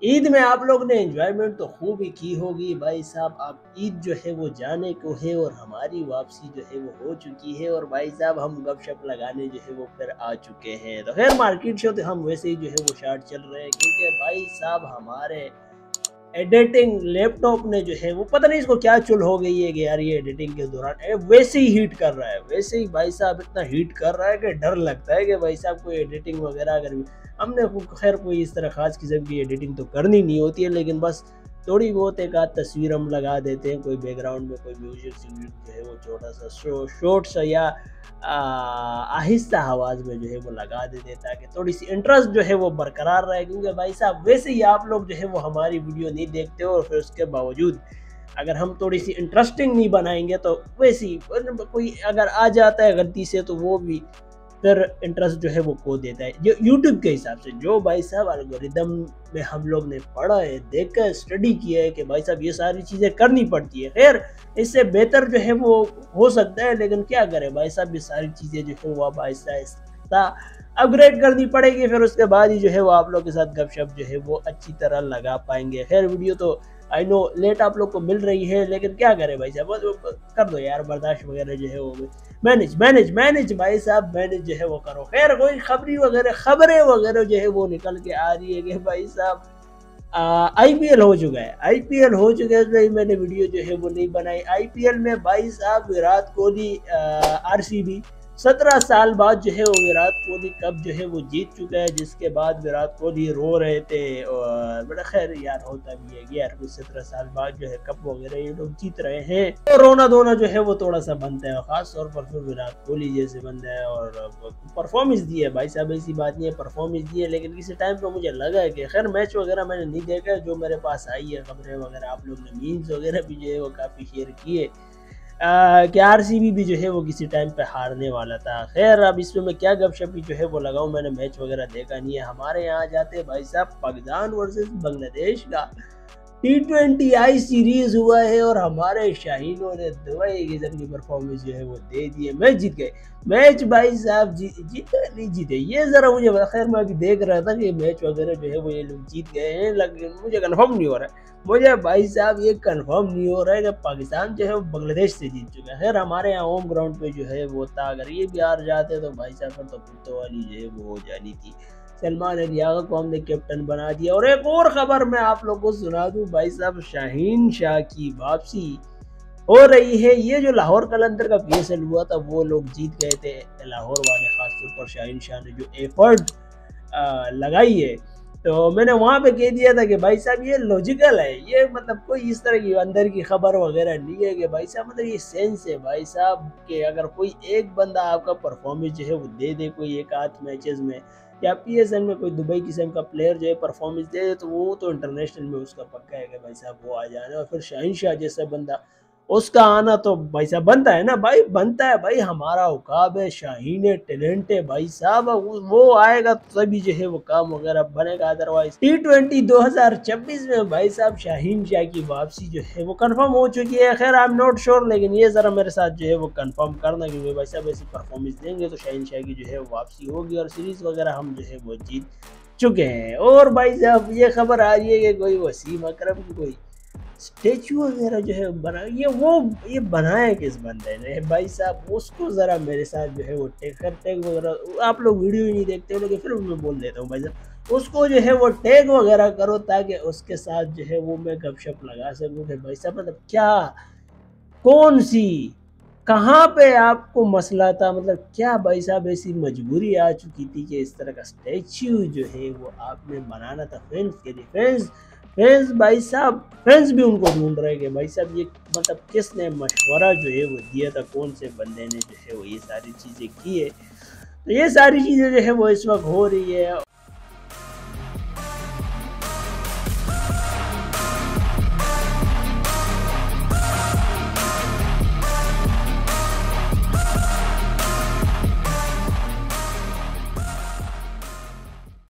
ईद में आप लोग ने एंजॉयमेंट तो खूब ही की होगी भाई साहब। अब ईद जो है वो जाने को है और हमारी वापसी जो है वो हो चुकी है और भाई साहब हम गपशप लगाने जो है वो फिर आ चुके हैं। तो खैर मार्केट शो तो हम वैसे ही जो है वो शार्ट चल रहे हैं क्योंकि भाई साहब हमारे एडिटिंग लैपटॉप ने जो है वो पता नहीं इसको क्या चुल हो गई है कि यार ये एडिटिंग के दौरान वैसे ही हीट कर रहा है, वैसे ही भाई साहब इतना हीट कर रहा है कि डर लगता है कि भाई साहब कोई एडिटिंग वगैरह अगर हमने खैर कोई इस तरह खास किस्म की एडिटिंग तो करनी नहीं होती है, लेकिन बस थोड़ी बहुत एक आध तस्वीर हम लगा देते हैं, कोई बैकग्राउंड में कोई म्यूजिक जो है वो छोटा सा शॉर्ट सा या आहिस्ता आवाज़ में जो है वो लगा देते ताकि थोड़ी सी इंटरेस्ट जो है वो बरकरार रहे। क्योंकि भाई साहब वैसे ही आप लोग जो है वो हमारी वीडियो नहीं देखते हो और फिर उसके बावजूद अगर हम थोड़ी सी इंटरेस्टिंग नहीं बनाएंगे तो वैसे ही कोई अगर आ जाता है गलती से तो वो भी फिर इंटरेस्ट जो है वो खो देता है। जो यूट्यूब के हिसाब से जो भाई साहब एल्गोरिदम में हम लोग ने पढ़ा है, देखकर स्टडी किया है कि भाई साहब ये सारी चीज़ें करनी पड़ती है। खैर इससे बेहतर जो है वो हो सकता है, लेकिन क्या करें भाई साहब ये सारी चीज़ें जो है वो अब आहिस्ता आहिस्ता अपग्रेड करनी पड़ेगी, फिर उसके बाद ही जो है वो आप लोग के साथ गपशप जो है वो अच्छी तरह लगा पाएंगे। खैर वीडियो तो आई नो लेट आप लोग को मिल रही है, लेकिन क्या करें भाई साहब कर दो यार, बर्दाश्त वगैरह जो है वो मैनेज मैनेज मैनेज भाई साहब मैनेज जो है वो करो। खैर कोई खबरें वगैरह जो है वो निकल के आ रही है कि भाई साहब आईपीएल हो चुका है, आईपीएल हो चुका है, इसलिए मैंने वीडियो जो है वो नहीं बनाई। आईपीएल में भाई साहब विराट कोहली आरसीबी 17 साल बाद जो है वो विराट कोहली कप जो है वो जीत चुका है, जिसके बाद विराट कोहली रो रहे थे और बड़ा खैर यार होता भी है कि यार कुछ 17 साल बाद जो है कप वगैरह ये लोग जीत रहे हैं तो रोना धोना जो है वो थोड़ा सा बनता है, खास तौर पर फिर विराट कोहली जैसे बंदा है और परफॉर्मेंस दी है भाई साहब, ऐसी बात नहीं है परफॉर्मेंस दी है। लेकिन किसी टाइम पर मुझे लगा है कि खैर मैच वगैरह मैंने नहीं देखा, जो मेरे पास आई है खबरें वगैरह आप लोग ने मीम्स वगैरह भी जो है वो काफ़ी शेयर किए कि आरसीबी भी जो है वो किसी टाइम पे हारने वाला था। खैर अब इसमें मैं क्या गपशपी जो है वो लगाऊं, मैंने मैच वगैरह देखा नहीं है। हमारे यहाँ जाते भाई साहब पाकिस्तान वर्सेस बांग्लादेश का T20 आई सीरीज हुआ है और हमारे शाहीनों ने दुबई किस्म की परफॉर्मेंस जो है वो दे दी है, मैच जीत गए। मैच भाई साहब जीते नहीं जीते ये जरा मुझे खैर मैं अभी देख रहा था कि मैच वगैरह जो है वो ये लोग जीत गए हैं, लेकिन मुझे कंफर्म नहीं हो रहा है, मुझे भाई साहब ये कंफर्म नहीं हो रहा है कि पाकिस्तान जो है वो बांग्लादेश से जीत चुका है। खैर हमारे यहाँ होम ग्राउंड पे जो है वो था, अगर ये भी हार जाते तो भाई साहब तो कुत्तों वाली जो है वो हो जानी थी। सलमान अलियागा को हमने कैप्टन बना दिया। और एक और खबर मैं आप लोगों को सुना दूं भाई साहब, शाहीन शाह की वापसी हो रही है। ये जो लाहौर कलंदर का पीएसएल हुआ था वो लोग जीत गए थे लाहौर वाले, खासतौर पर शाहीन शाह ने जो एफर्ट लगाई है, तो मैंने वहाँ पे कह दिया था कि भाई साहब ये लॉजिकल है, ये मतलब कोई इस तरह की अंदर की खबर वगैरह नहीं है कि भाई साहब मतलब ये सेंस है भाई साहब कि अगर कोई एक बंदा आपका परफॉर्मेंस जो है वो दे दे कोई एक आध मैचेस में या पीएसएल में कोई दुबई किस्म का प्लेयर जो है परफॉर्मेंस दे दे तो वो तो इंटरनेशनल में उसका पक्का है कि भाई साहब वो आ जाना। और फिर शाहीन शाह जैसा बंदा उसका आना तो भाई साहब बनता है ना, भाई बनता है भाई, हमारा औकाब है, शाहीन है, टैलेंट है भाई साहब, वो आएगा तभी जो है वो काम वगैरह बनेगा। अदरवाइज T20 2026 में भाई साहब शाहीन शाह की वापसी जो है वो कंफर्म हो चुकी है। खैर आई एम नॉट श्योर, लेकिन ये जरा मेरे साथ जो है वो कंफर्म करना, क्योंकि भाई साहब ऐसी परफॉर्मेंस देंगे तो शाहीन शाह की जो है वापसी होगी और सीरीज वगैरह हम जो है वो जीत चुके हैं। और भाई साहब ये खबर आ रही है कि कोई वसीम अकरम की कोई स्टेचू वगैरह जो है बना, ये बनाया किस बंदे ने भाई साहब, उसको ज़रा मेरे साथ जो है वो टैग वगैरह, आप लोग वीडियो ही नहीं देखते हो लेकिन फिर मैं बोल देता हूँ भाई साहब उसको जो है वो टैग वगैरह करो ताकि उसके साथ जो है वो मैं गपशप लगा सकूँ कि भाई साहब मतलब क्या, कौन सी, कहाँ पे आपको मसला था, मतलब क्या भाई साहब ऐसी मजबूरी आ चुकी थी कि इस तरह का स्टैच्यू जो है वो आपने बनाना था फैंस के लिए। फैंस भाई साहब फैंस भी उनको ढूंढ रहे हैं भाई साहब ये मतलब किसने मशवरा जो है वो दिया था, कौन से बंदे ने जो है वो ये सारी चीज़ें की है। तो ये सारी चीज़ें जो है वो इस वक्त हो रही है।